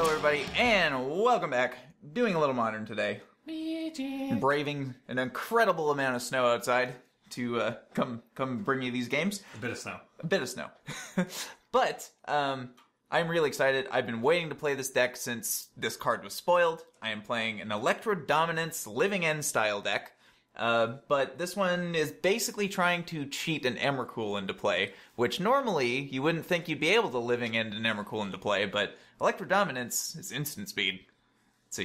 Hello, everybody, and welcome back. Doing a little modern today. Braving an incredible amount of snow outside to come bring you these games. A bit of snow. A bit of snow. But I'm really excited. I've been waiting to play this deck since this card was spoiled. I am playing an Electro Dominance Living End style deck. But this one is basically trying to cheat an Emrakul into play, which normally you wouldn't think you'd be able to Living End an Emrakul into play, but Electro Dominance is instant speed. So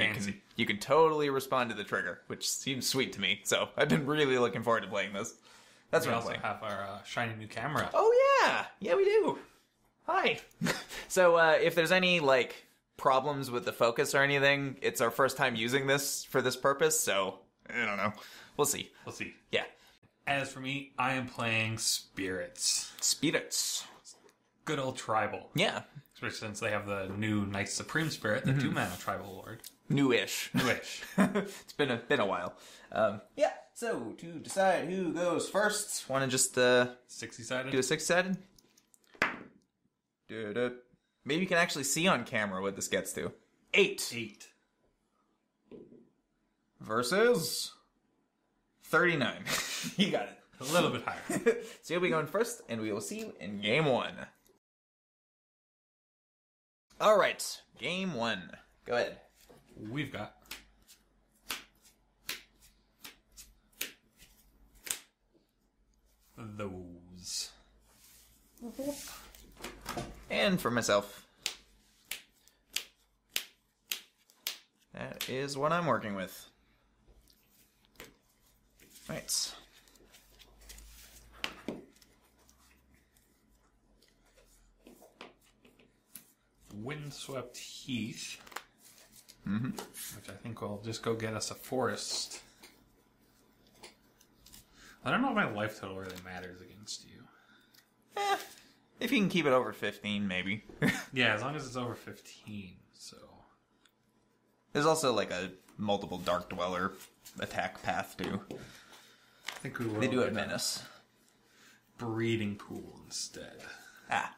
you can totally respond to the trigger, which seems sweet to me. So I've been really looking forward to playing this. That's what I'm playing. We also have our shiny new camera. Oh yeah! Yeah, we do! Hi! So if there's any, problems with the focus or anything, it's our first time using this for this purpose, so I don't know. We'll see. We'll see. Yeah. As for me, I am playing Spirits. Spirits. Good old tribal. Yeah. Especially since they have the new Knight Supreme Spirit, the 2-mana tribal lord. Newish. It's been a while. Yeah. So to decide who goes first, want to just 60-sided? do a 6-sided? Maybe you can actually see on camera what this gets to. 8. Versus 39. You got it. A little bit higher. So you'll be going first, and we will see you in game 1. Alright, game 1. Go ahead. We've got those. And for myself, that is what I'm working with. Right. Windswept Heath. Which I think will just go get us a forest. I don't know if my life total really matters against you. If you can keep it over 15, maybe. Yeah, as long as it's over 15, so... There's also a multiple Dark Dweller attack path too. I think we will. They do have Menace. Breeding Pool instead. Ah.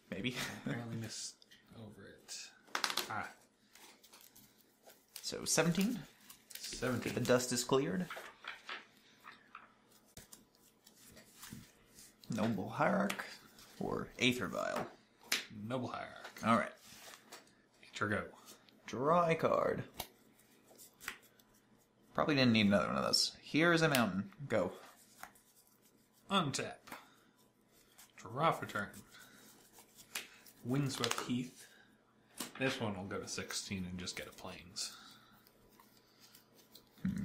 Maybe. Apparently missed over it. Ah. So 17? 17. The dust is cleared. Noble Hierarch or Aether Vial. Noble Hierarch. Alright. Aether go. Draw a card. Probably didn't need another one of those. Here is a mountain. Go. Untap. Draw for turn. Windswept Heath. This one will go to 16 and just get a plains.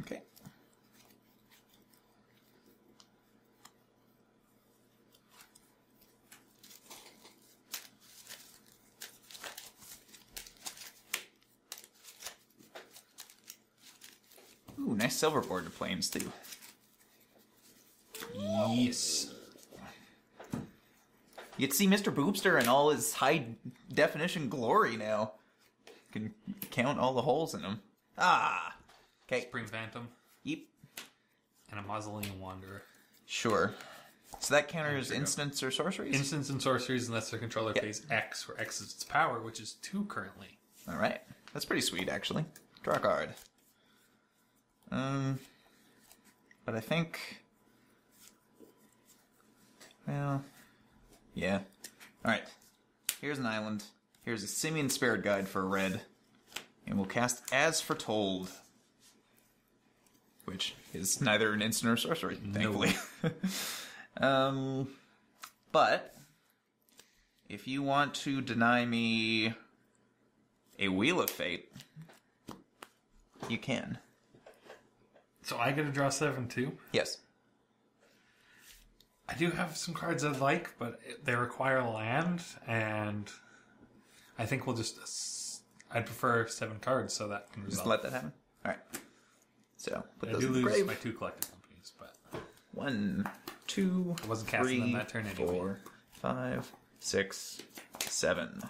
Okay. Ooh, nice silver board to plains too. Yes. You get to see Mr. Boobster in all his high-definition glory now. You can count all the holes in him. Ah! Okay. Spring Phantom. Yep. And a Mausoleum Wanderer. Sure. So that counters instants or sorceries? Instants and sorceries unless their controller pays X, where X is its power, which is 2 currently. Alright. That's pretty sweet, actually. Draw a card. But I think... Well... Yeah. Alright. Here's an island. Here's a Simian Spirit Guide for red. And we'll cast As Foretold. Which is neither an instant or sorcery, thankfully. But... if you want to deny me... a Wheel of Fate... you can. So I get to draw 7 too? Yes. I do have some cards I like, but they require land, and I think we'll just... I'd prefer 7 cards, so that can Just resolve. let that happen. Alright. So, put I those do in the lose grave. my 2 collected companies, but... 1, 2, I wasn't casting 3, them that turn anyway. 4, 5, 6, 7.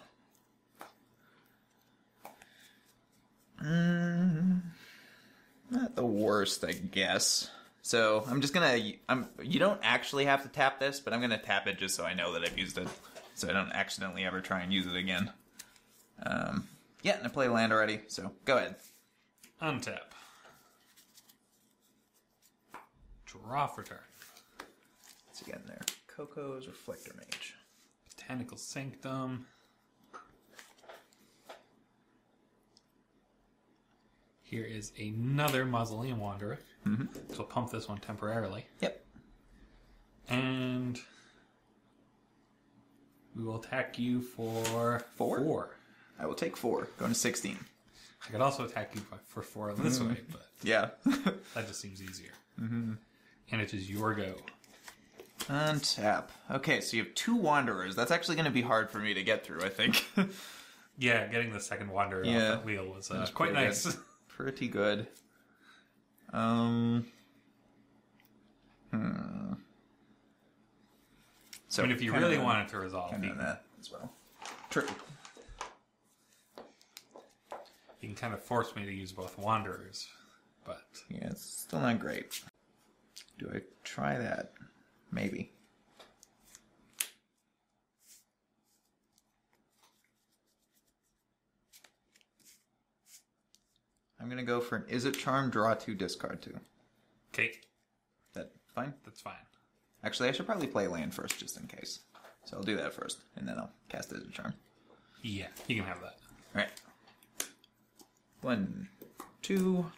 Not the worst, I guess. So I'm just gonna. You don't actually have to tap this, but I'm gonna tap it just so I know that I've used it, so I don't accidentally ever try and use it again. Yeah, and I play land already, so go ahead. Untap. Draw for turn. What's again there? Coco's Reflector Mage. Botanical Sanctum. Here is another Mausoleum Wanderer. Mm-hmm. So we'll pump this one temporarily. Yep. And we will attack you for 4. I will take 4. Going to 16. I could also attack you for 4 this way, but Yeah. that just seems easier. Mm-hmm. And it is your go. Untap. Okay, so you have 2 Wanderers. That's actually going to be hard for me to get through, I think. Yeah, getting the second Wanderer off that wheel was quite pretty nice. Good. Pretty good. So I mean, if you really wanted to resolve, kind of that as well. True. You can kind of force me to use both Wanderers, but Yeah, it's still not great. Do I try that? Maybe. I'm gonna go for an Is It Charm, draw 2, discard 2. okay, That fine? that's fine. Actually, I should probably play land first, just in case. So I'll do that first, and then I'll cast Is It Charm. Yeah, you can have that. Alright. 1, 2.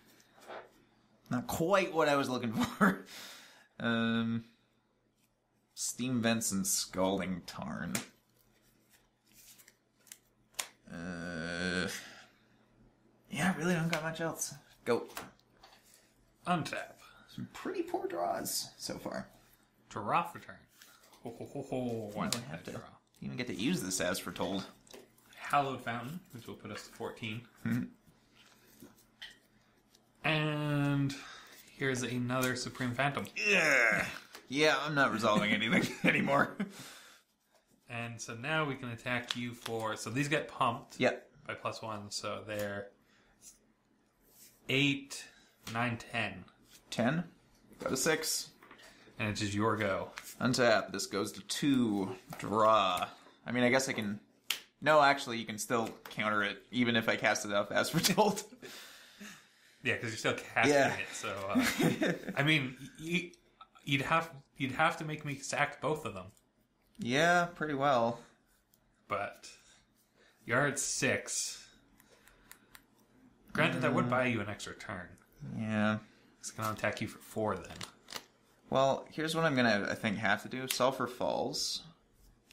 Not quite what I was looking for. Steam Vents and Scalding Tarn. Yeah, I really don't got much else. Go. Untap. Some pretty poor draws so far. Draw for turn. Ho, ho, ho, ho. Why I don't don't have to draw? even get to use this as foretold. Hallowed Fountain, which will put us to 14. And here's another Supreme Phantom. Yeah. Yeah, I'm not resolving anything anymore. And so now we can attack you for... So these get pumped Yep. by +1, so they're 8, 9, 10. 10. Go to 6. And it's just your go. Untap. This goes to 2. Draw. I mean, I guess I can... No, actually, you can still counter it, even if I cast it up as foretold. Yeah, because you're still casting Yeah. it, so... I mean, you'd have to make me sack both of them. Yeah, pretty well. But you're at 6. Granted, that would buy you an extra turn. Yeah. It's going to attack you for 4 then. Well, here's what I'm gonna, I think, have to do. Sulfur Falls.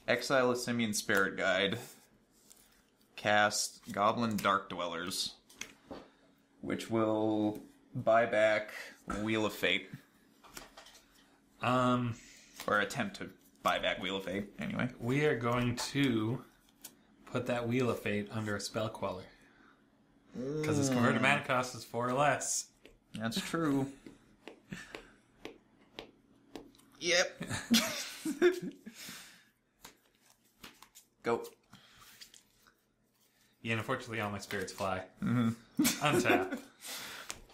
Exile a Simian Spirit Guide. Cast Goblin Dark Dwellers. Which will buy back Wheel of Fate. Or attempt to buy back Wheel of Fate, anyway. We are going to put that Wheel of Fate under a Spell Queller. Because its converted mana cost is 4 or less. That's true. Yep. Go. Yeah, and unfortunately all my spirits fly. Untap.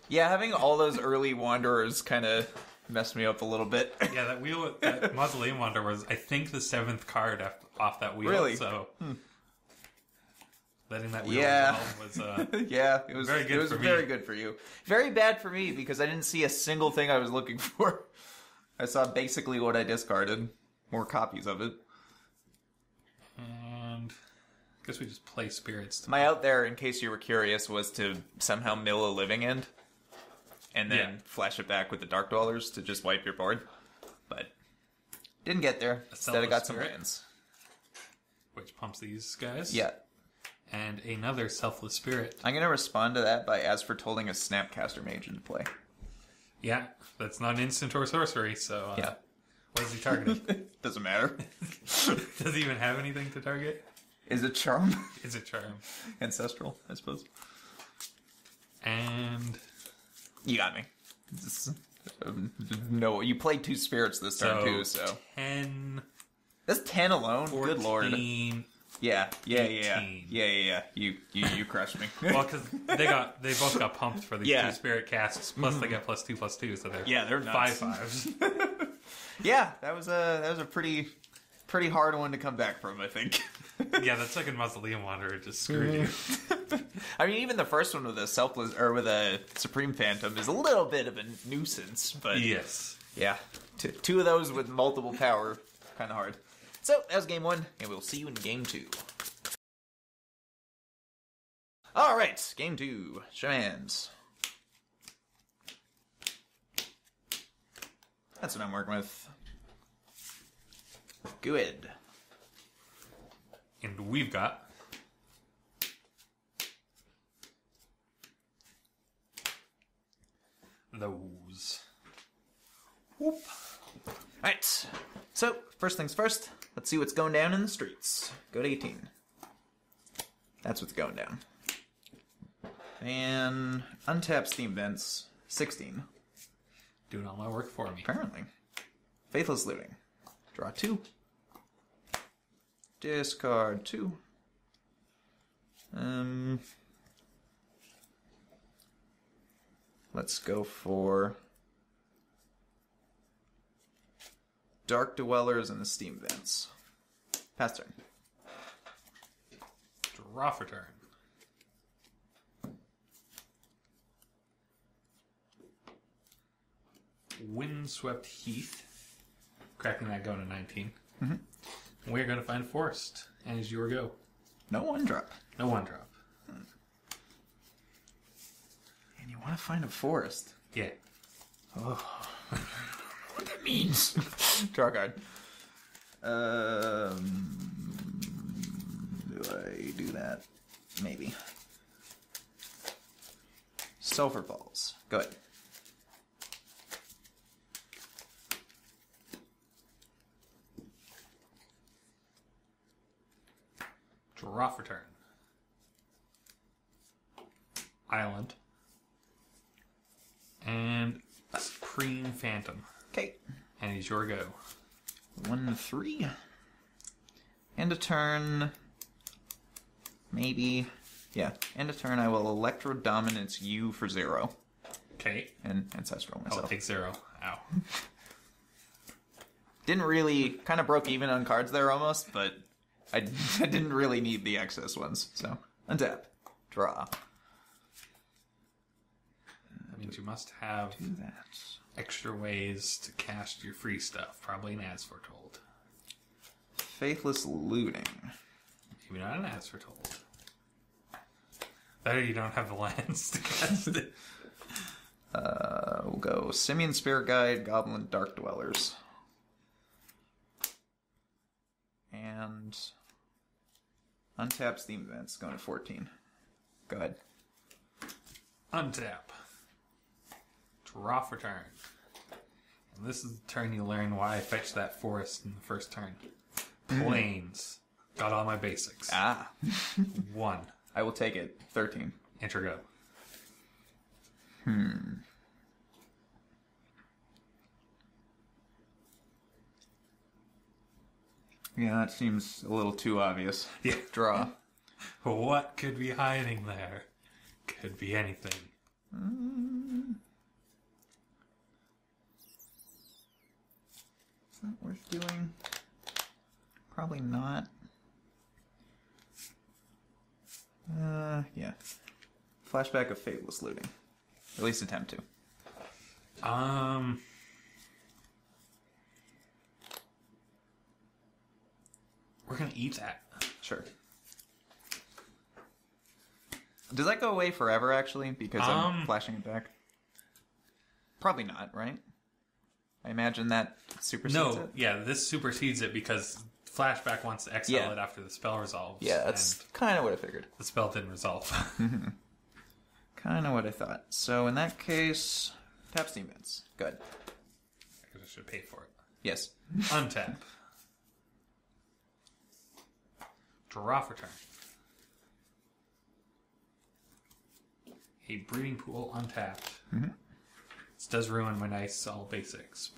Yeah, having all those early Wanderers kind of messed me up a little bit. Yeah, that Mausoleum Wanderer was, I think, the 7th card off that wheel. Really? So letting that wheel resolve was Yeah, it was very good it was for me. very good for you. Very bad for me because I didn't see a single thing I was looking for. I saw basically what I discarded. More copies of it. And I guess we just play spirits. My out there, in case you were curious, was to somehow mill a Living End. And then Yeah. flash it back with the Dark Dwellers to just wipe your board. But didn't get there. Instead I Selfless got some Spirit? lands. Which pumps these guys. Yeah. And another Selfless Spirit. I'm going to respond to that by as foretolding a Snapcaster Mage into play. Yeah, that's not an instant or sorcery, so Yeah. what is he targeting? Doesn't matter. Does he even have anything to target? Is it Charm? Is it Charm? Ancestral, I suppose. And You got me. No, you played 2 spirits this turn too, so 10, that's 10 alone. 14, Good lord. Yeah. 18. Yeah. You crushed me. Well, because they both got pumped for these Yeah. 2 spirit casts. Plus they get +2/+2, so they're nuts. 5/5s. Yeah, that was a pretty hard one to come back from, I think. Yeah, that second Mausoleum Wanderer just screwed you. I mean, even the first one with a Supreme Phantom is a little bit of a nuisance, but Yes. yeah, two of those with multiple power, kind of hard. So that was game 1, and we'll see you in game 2. All right, game 2, shamans. That's what I'm working with. Good. And we've got those. Whoop. Alright, so first things first, let's see what's going down in the streets. Go to 18. That's what's going down. And untap Steam Vents, 16. Doing all my work for me. Apparently. Faithless Looting. Draw 2. Discard 2. Let's go for Dark Dwellers and the Steam Vents. Pass turn. Draw for turn. Windswept Heath. Cracking that going to 19. Mm-hmm. We're going to find Forest. And it's your go. No one drop. No one drop. And you want to find a forest. Yeah. Oh. I don't know what that means. Draw card. Do I do that? Maybe. Sulfur Falls. Go ahead. Draw for turn. Island. And a Supreme Phantom. Okay. And it's your go. 1, 3. End of turn. Maybe. Yeah. End of turn, I will Electro Dominance you for 0. Okay. And Ancestral myself. I'll take 0. Ow. Didn't really... Kind of broke even on cards there almost, but I didn't really need the excess ones. So, untap. Draw. That means you must have Do that. extra ways to cast your free stuff. Probably an As Foretold. Faithless Looting. Maybe not an As Foretold. Better you don't have the lands to cast it. We'll go Simian Spirit Guide, Goblin Dark Dwellers. And untap Steam Events, going to 14. Go ahead. Untap. Draw for turn. And this is the turn you learn why I fetched that forest in the first turn. Plains. Got all my basics. Ah. 1. I will take it. 13. Enter go. Yeah, that seems a little too obvious. Yeah. Draw. What could be hiding there? Could be anything. Is that worth doing? Probably not. Yeah. Flashback of Faithless Looting. At least attempt to. We're gonna eat that. Sure. Does that go away forever, actually? Because I'm flashing it back? Probably not, right? I imagine that supersedes it? Yeah, this supersedes it because Flashback wants to exile it after the spell resolves. Yeah, that's kind of what I figured. the spell didn't resolve. Kind of what I thought. So in that case, tap Steam Vents. Good. I should have paid for it. Yes. Untap. Draw for turn. A Breeding Pool untapped. Mm-hmm. This does ruin my nice all basics.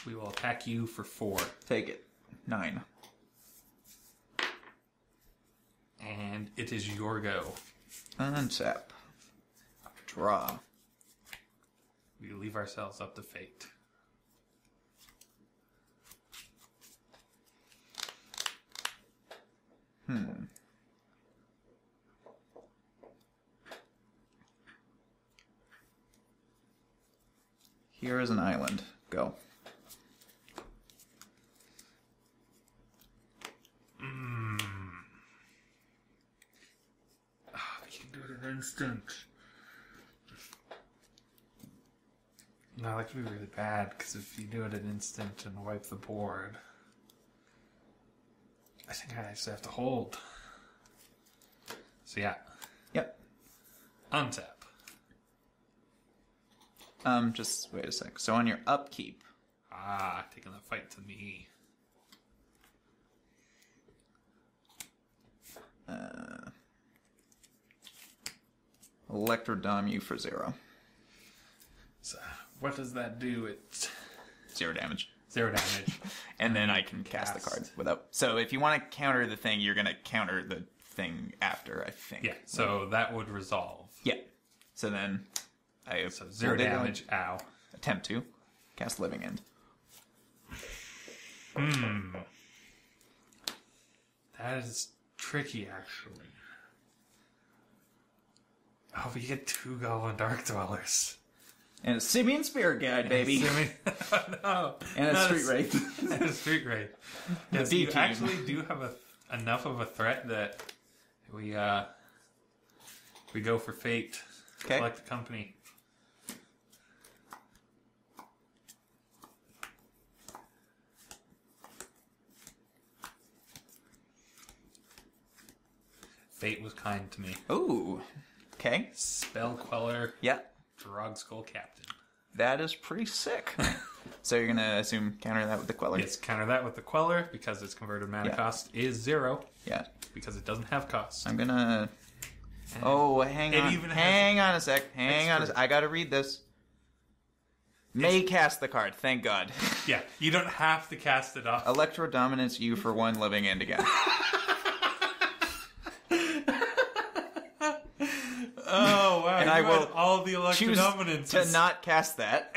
We will attack you for 4. Take it. 9. And it is your go. Untap. Draw. We leave ourselves up to fate. Here is an island. Go. We can do it in instant. No, that could be really bad, because if you do it in instant and wipe the board, I think I actually have to hold. So yeah, Yep. untap. Just wait a sec. So on your upkeep, Taking the fight to me. Electrodom you for 0. So what does that do? It's 0 damage. 0 damage. And then I can cast the card without. So if you want to counter the thing, you're going to counter the thing after, I think. Yeah, so that would resolve. Yeah. So then I have So 0 damage, ow. attempt to cast Living End. That is tricky, actually. Oh, but you get 2 Goblin Dark Dwellers. And a Simeon Spirit Guide, baby. No. And a Not Street Wraith. And a Street Wraith. Yeah, so you actually do have enough of a threat that we go for fate. Okay. Collect the company. Fate was kind to me. Ooh. Okay. Spell Queller, Yeah. Drog Skull Captain. That is pretty sick. So you're going to assume counter that with the Queller? Yes, counter that with the Queller because its converted mana Yeah. cost is 0 Yeah. because it doesn't have cost. I'm going to... Oh, hang It on. even has Hang on a sec. Hang on a extra- sec. I got to read this. May cast the card. Thank God. Yeah, you don't have to cast it off. Electro dominates you for 1 Living End again. Oh wow! And you I had will all the Choose electrodominances. to not cast that.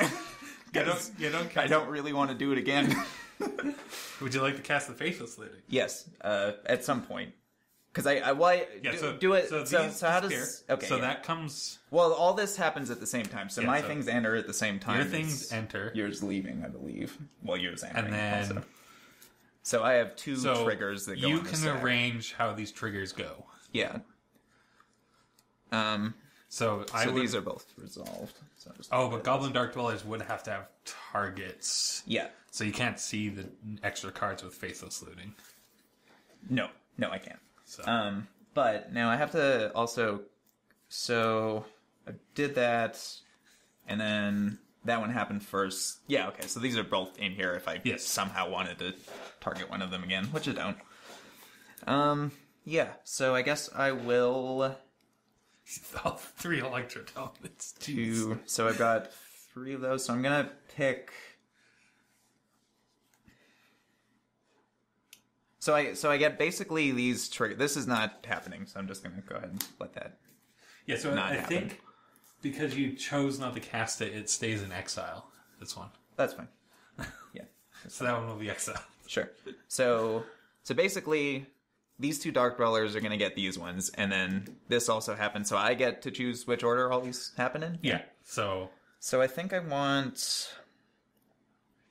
You don't cast I don't really want to do it again. Would you like to cast the Faithless Looting? Yes, at some point. Because why Yeah, do it? So, So, these how disappear. does? Okay. So yeah. that comes. Well, all this happens at the same time. So Yeah, my so things enter at the same time. Your things as enter. Yours leaving, I believe. Well, yours entering. And then- also. So I have 2 So triggers that go. you on the can stack. arrange how these triggers go. Yeah. So I So would. these are both resolved. So I'll just Oh, but Goblin Dark Dwellers would have to have targets. yeah. So you can't see the extra cards with Faithless Looting. No, I can't. So But now I have to also. So I did that, and then that one happened first. Yeah, okay. So these are both in here. If I Yes. somehow wanted to target one of them again, which I don't. Yeah. So I guess I will all 3 electrodominants. do. So I've got 3 of those. So I'm gonna pick. So I get basically these trigger. This is not happening, so I'm just gonna go ahead and let that. Yeah, so Not I happen. think because you chose not to cast it, it stays in exile. This one. That's fine. Yeah, So that one will be exile. sure. So basically, these 2 Dark Dwellers are gonna get these ones, and then this also happens. So I get to choose which order all these happen in. Yeah. So So I think I want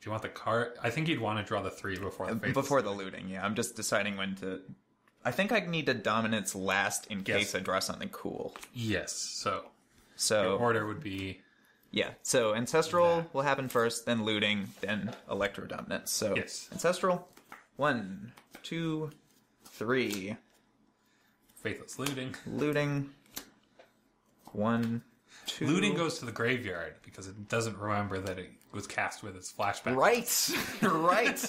do you want the card? I think you'd want to draw the 3 before the Faithless before the looting. Yeah, I'm just deciding when to. I think I need to dominance last in case I draw something cool. Yes. So So your order would be yeah, so Ancestral will happen first, then Looting, then Electro Dominance. So Yes. Ancestral, 1, 2, 3, Faithless Looting. Looting, 1, 2. Looting goes to the graveyard because it doesn't remember that it was cast with its flashback. Right, right.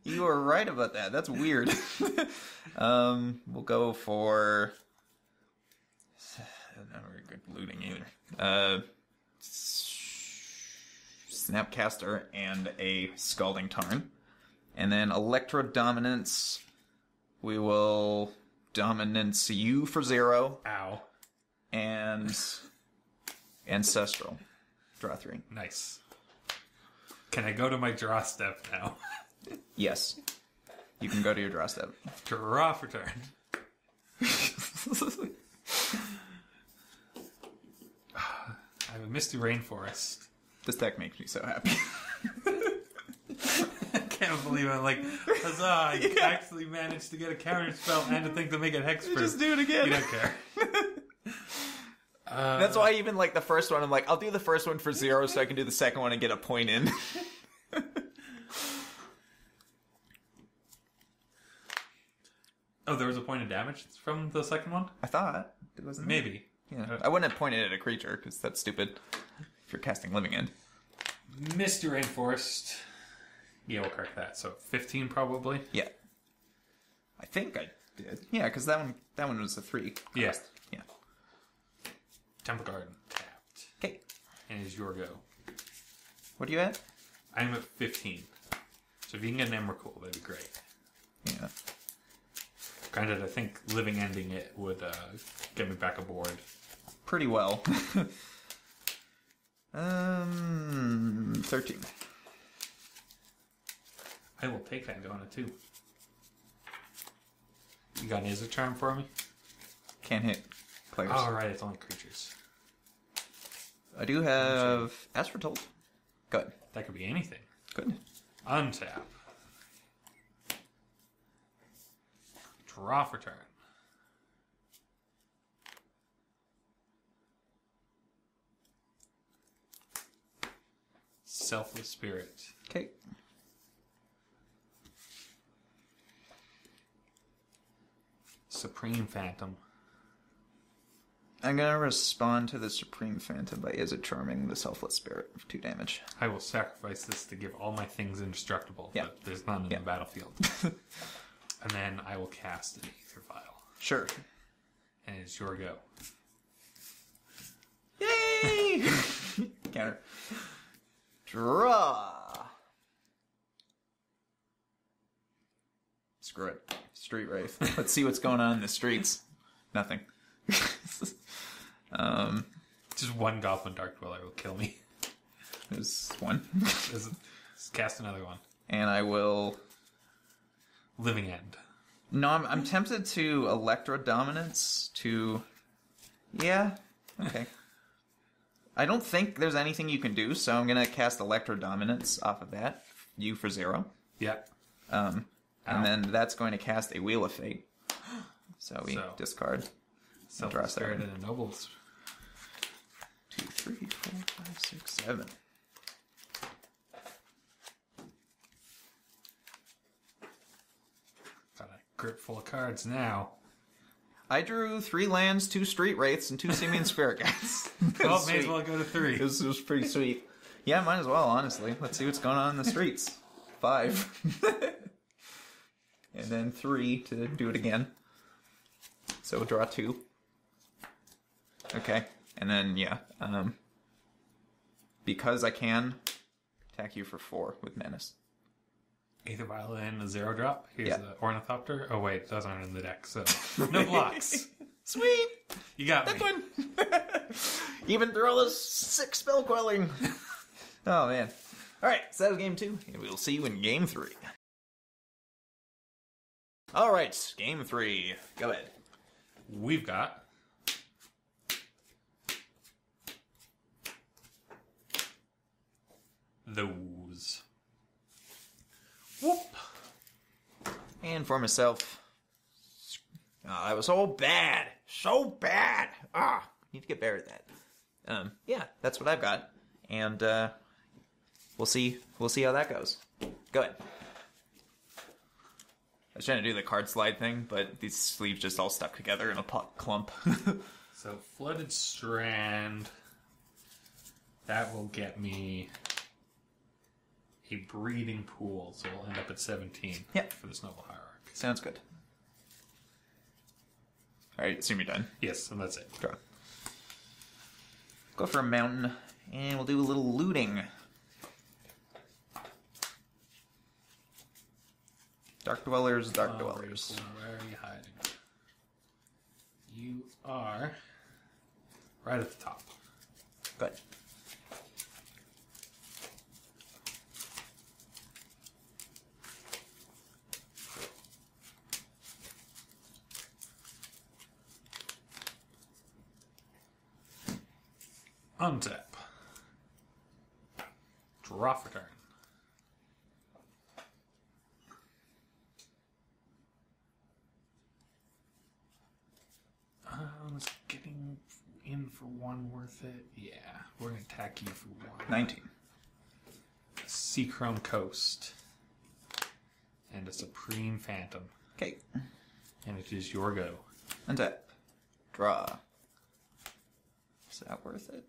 You are right about that. That's weird. We'll go for not very good looting either. Snapcaster and a Scalding Tarn. And then Electro Dominance, we will Dominance U for 0. Ow. And Ancestral. Draw 3. Nice. Can I go to my draw step now? Yes. You can go to your draw step. Draw for turn. I have a Misty Rainforest. This deck makes me so happy. I can't believe it. Like, huzzah, you actually managed to get a counter spell and a thing to make it hexproof. Just do it again. You don't care. That's why even like the first one, I'm like, I'll do the first one for 0 so I can do the second one and get a point in. Oh, there was a point of damage from the second one? I thought. It wasn't. Maybe. Yeah. I wouldn't have pointed at a creature because that's stupid if you're casting Living End. Misty Rainforest. Yeah, we'll correct that. So 15 probably. Yeah. I think I did. Yeah, because that one was a 3. Yeah. Yeah. Temple Garden tapped. Okay. And is your go. What are you at? I'm at 15. So if you can get an Emrakul, that'd be great. Yeah. Granted, I think living ending it would get me back aboard. Pretty well. 13. I will take that going to 2. You got an Izzet Charm for me? Can't hit players. Oh, right, it's only creatures. I do have Asphalt. Good. That could be anything. Good. Untap. Draw for turn. Selfless Spirit. Okay. Supreme Phantom. I'm gonna respond to the Supreme Phantom by Izzet Charming the Selfless Spirit for 2 damage. I will sacrifice this to give all my things indestructible, Yeah. but there's none in Yeah. the battlefield. And then I will cast an Aether Vial. Sure. And it's your go. Yay! Counter. Draw. Screw it. Street Wraith. Let's see what's going on in the streets. Nothing. Just one Goblin Dark Dweller will kill me. There's one. Let's cast another one. And I will... Living End. No, I'm tempted to Electro Dominance to... Yeah. Okay. I don't think there's anything you can do, so I'm going to cast Electro Dominance off of that. U for 0. Yep. And then that's going to cast a Wheel of Fate. So we discard. Selfless Spirit and a Nobles. 2, 3, 4, 5, 6, 7. Got a grip full of cards now. I drew 3 lands, 2 Street Wraiths, and 2 Simian Spirit Guides. Well, may as well go to 3. This was pretty sweet. Yeah, might as well, honestly. Let's see what's going on in the streets. 5. And then 3 to do it again. So we'll draw 2. Okay. And then, yeah. Because I can, attack you for 4 with Menace. Aether Vial and a 0-drop. Here's Yeah. the Ornithopter. Oh, wait, those aren't in the deck, so no blocks. Sweet! You got That me. one! Even through all this sick spell quelling. Oh, man. Alright, so that was game 2, and we'll see you in game 3. Alright, game 3. Go ahead. We've got those. Whoop. And for myself. Oh, that was so bad. So bad. Need to get better at that. Yeah, that's what I've got. And, we'll see how that goes. Go ahead. I was trying to do the card slide thing, but these sleeves just all stuck together in a clump. So, Flooded Strand. That will get me a breeding pool, so we'll end up at 17 Yep. for this Noble Hierarch. Sounds good. Alright, assume you're done. Yes, and that's it. Draw. Go for a mountain, and we'll do a little looting. Dark Dwellers, Dark Dwellers. Cool. Where are you hiding? right at the top. Good. Untap. Draw for turn. Is getting in for one worth it? Yeah, we're gonna attack you for one. 19. Seachrome Coast. And a Supreme Phantom. Okay. And it is your go. Untap. Draw. Is that worth it?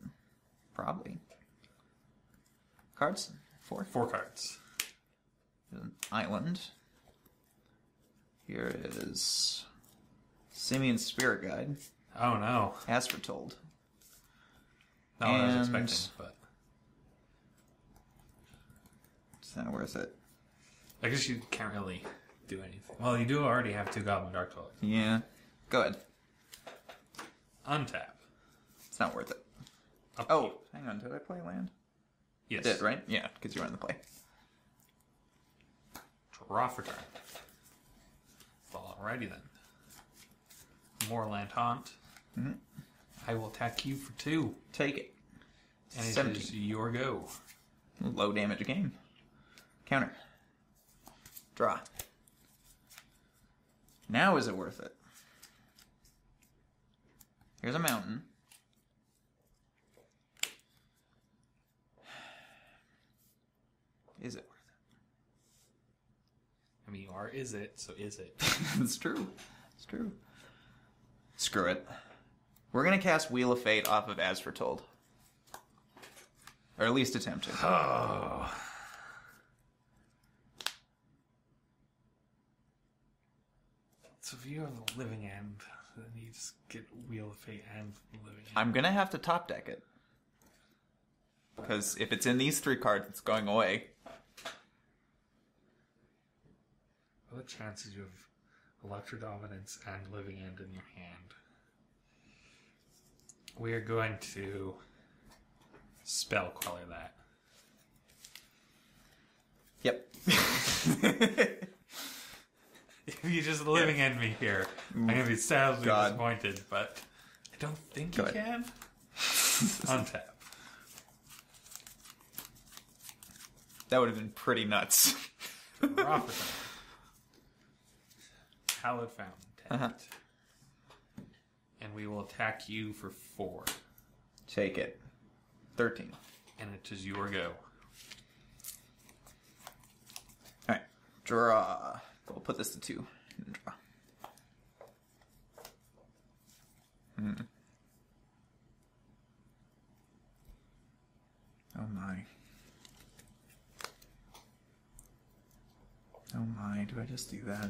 Probably. Cards? 4. 4 cards. An island. Here is Simeon's Spirit Guide. Oh no. As foretold. Not what I was And- expecting, but It's not worth it. I guess you can't really do anything. Well, you do already have 2 Goblin Dark Dwellers. Yeah. Go ahead. Untap. It's not worth it. Up to Oh, you. hang on. Did I play land? Yes. I did, right? Yeah, because you were in the play. Draw for turn. Well, alrighty then. More land haunt. Mm-hmm. I will attack you for 2. Take it. And it 17. is your go. Low damage game. Counter. Draw. Now is it worth it? Here's a mountain. Is it worth I mean, you are is it, so is it? it? It's true. It's true. Screw it. We're gonna cast Wheel of Fate off of As Foretold. Or at least attempt to. Oh. So if you have the living end, then you just get Wheel of Fate and the living end. I'm gonna have to top deck it. Because if it's in these 3 cards, it's going away. What are the chances you have Electro Dominance and living end in your hand? We are going to spell queller that. Yep. If you just living end me here, I'm going to be sadly God. disappointed, but I don't think Go you ahead. can. Untap. That would have been pretty nuts. Draw for turn. Hallowed Fountain. Uh-huh. And we will attack you for 4. Take it. 13. And it is your go. Alright. Draw. We'll put this to 2. And draw. Oh my. Oh my, do I just do that?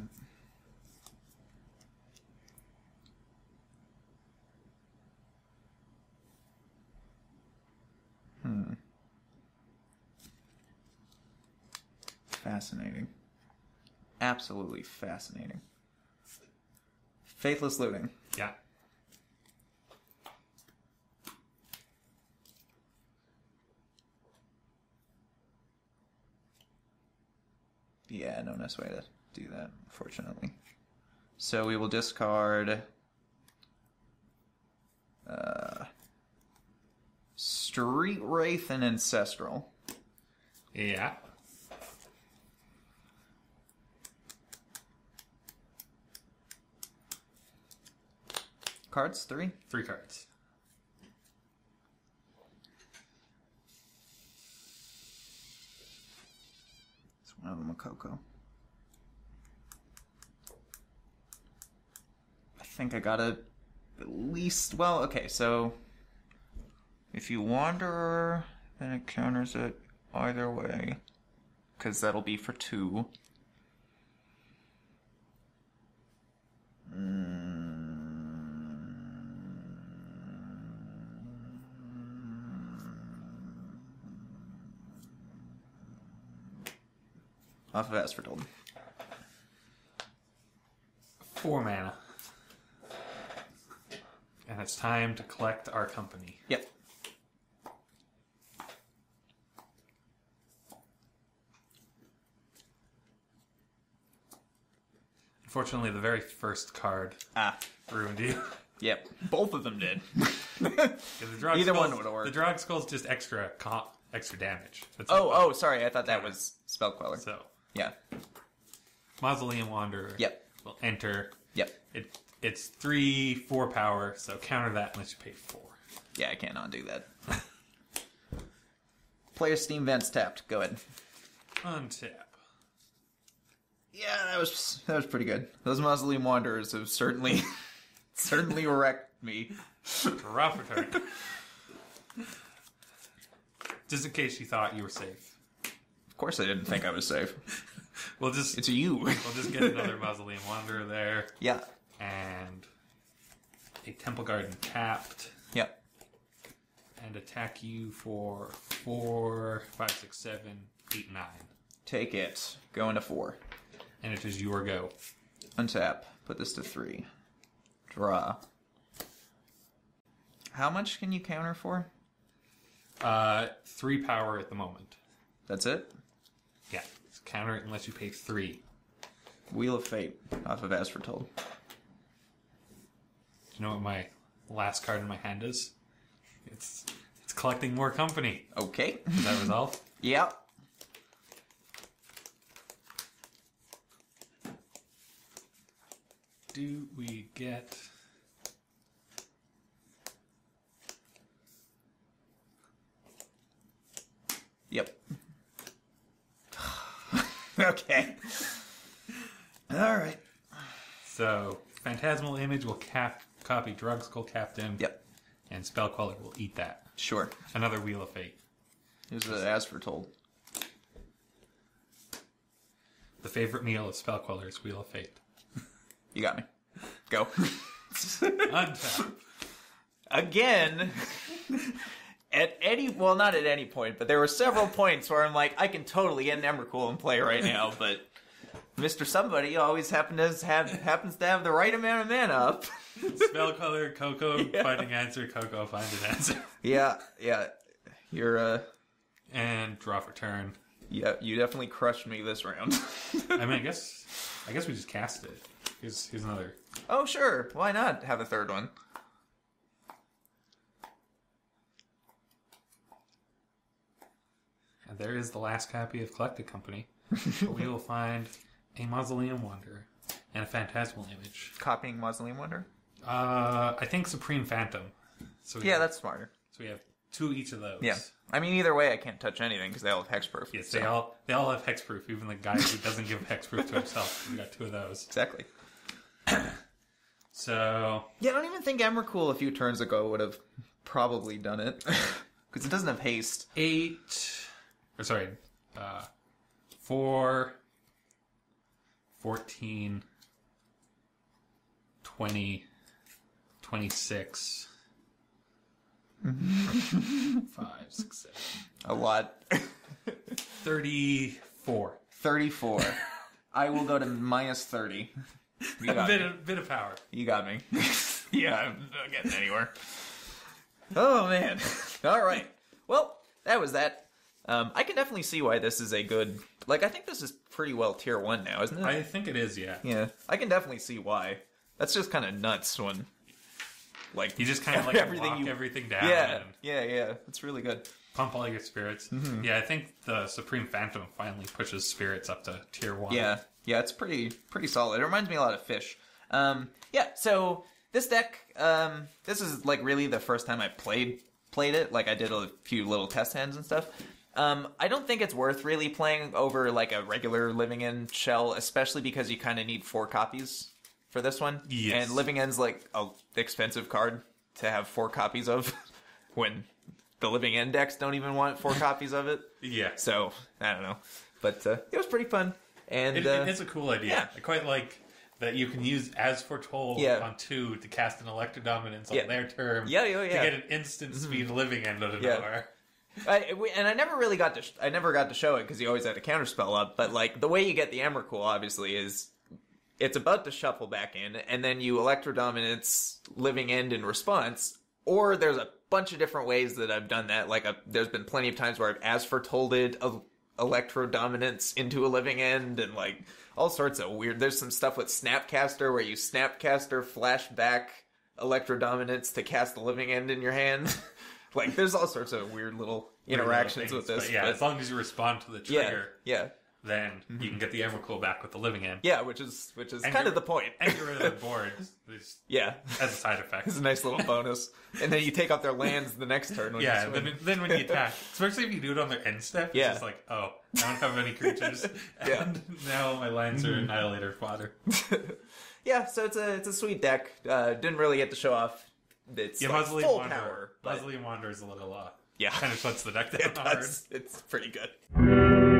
Fascinating. Absolutely fascinating. Faithless Looting. Yeah. Yeah, no nice way to do that, unfortunately. So we will discard Street Wraith and Ancestral. Yeah. Cards, 3. 3 cards. It's one of them a Coco. I think I gotta at least, well, okay, so if you Wanderer, then it counters it either way, because that'll be for 2. Off of As Foretold. 4 mana. And it's time to collect our company. Yep. Unfortunately, the very first card ruined you. Yep. Both of them did. Either one would have worked. The Drog Skull's just extra damage. That's Sorry. I thought that was Spell Queller. So, Yeah. Mausoleum Wanderer Yep. will enter. Yep. It's 3/4 power, so counter that unless you pay 4. Yeah, I can't undo that. Player Steam Vents tapped. Go ahead. Untap. Yeah, that was pretty good. Those Mausoleum Wanderers have certainly wrecked me. Drop return. Just in case you thought you were safe. Of course, I didn't think I was safe. It's you. We'll just get another Mausoleum Wanderer there. Yeah. And a Temple Garden tapped. Yep. And attack you for 4, 5, 6, 7, 8, 9. Take it. Go into 4. And it is your go. Untap. Put this to 3. Draw. How much can you counter for? 3 power at the moment. That's it? Yeah. Counter it unless you pay 3. Wheel of Fate off of As Foretold. Do you know what my last card in my hand is? It's collecting more company. Okay. Does that resolve? Yep. Do we get... Yep. Okay. Alright. So, Phantasmal Image will copy Drug Skull Captain. Yep. And Spell Queller will eat that. Sure. Another Wheel of Fate. Here's the As Foretold. The favorite meal of Spell Queller is Wheel of Fate. You got me. Go. Untap. Again. Not at any point, but there were several points where I'm like, I can totally get an Emrakul in play right now, but Mr. Somebody always happens to have the right amount of mana up. Spell Queller, Coco, find an answer, Coco, find an answer. Yeah. You're, And draw for turn. Yeah, you definitely crushed me this round. I mean, I guess we just cast it. Here's another. Oh, sure. Why not have a third one? And there is the last copy of Collected Company. We will find a Mausoleum Wanderer and a Phantasmal Image. Copying Mausoleum Wonder? I think Supreme Phantom. So that's smarter. So we have 2 each of those. Yeah. I mean, either way, I can't touch anything because they all have hexproof. Yes, so. they all have hexproof. Even the guy who doesn't give hexproof to himself. We got 2 of those. Exactly. So yeah, I don't even think Emrakul a few turns ago would have probably done it because it doesn't have haste. 4, 14, 20, 26, 5, 6, 7. A lot. 34. 34. I will go to minus 30. You got me. Bit of power. You got me. Yeah, I'm not getting anywhere. Oh, man. All right. Well, that was that. I can definitely see why this is a good... Like, I think this is pretty well tier 1 now, isn't it? I think it is, yeah. Yeah. I can definitely see why. That's just kind of nuts when... Like, you just kind of like everything down. Yeah. It's really good. Pump all your spirits. Mm-hmm. Yeah, I think the Supreme Phantom finally pushes spirits up to tier 1. Yeah, it's pretty solid. It reminds me a lot of Fish. So this deck, this is like really the first time I played it. Like I did a few little test hands and stuff. I don't think it's worth really playing over like a regular Living End shell, especially because you kind of need 4 copies for this one. Yes. And Living End's like an expensive card to have 4 copies of when the Living End decks don't even want 4 copies of it. Yeah. So, I don't know. But it was pretty fun. And it's a cool idea. Yeah. I quite like that you can use As Foretold on 2 to cast an Electro Dominance on their turn. Yeah. To get an instant speed Living End out of nowhere. I never really got to show it because you always had a counterspell up. But like the way you get the Emrakul obviously is it's about to shuffle back in, and then you Electro Dominance Living End in response, or there's a bunch of different ways that I've done that. Like, there's been plenty of times where I've Asfertolded Electro Dominance into a Living End, and like all sorts of weird. There's some stuff with Snapcaster where you Snapcaster flashback Electro Dominance to cast a Living End in your hand. Like, there's all sorts of weird little interactions with this. But yeah, as long as you respond to the trigger, yeah. then you can get the Emrakul back with the Living End. Yeah, which is kind of the point. And get rid of the board. Yeah. As a side effect. It's a nice little bonus. And then you take off their lands the next turn. When yeah, you then when you attack, especially if you do it on their end step, it's just like, oh, I don't have any creatures. And now my lands are Annihilator fodder. Yeah, so it's a sweet deck. Didn't really get to show off its full power. Mausoleum Wanderer is a little, yeah, kind of shuts the deck down it hard. does. It's pretty good.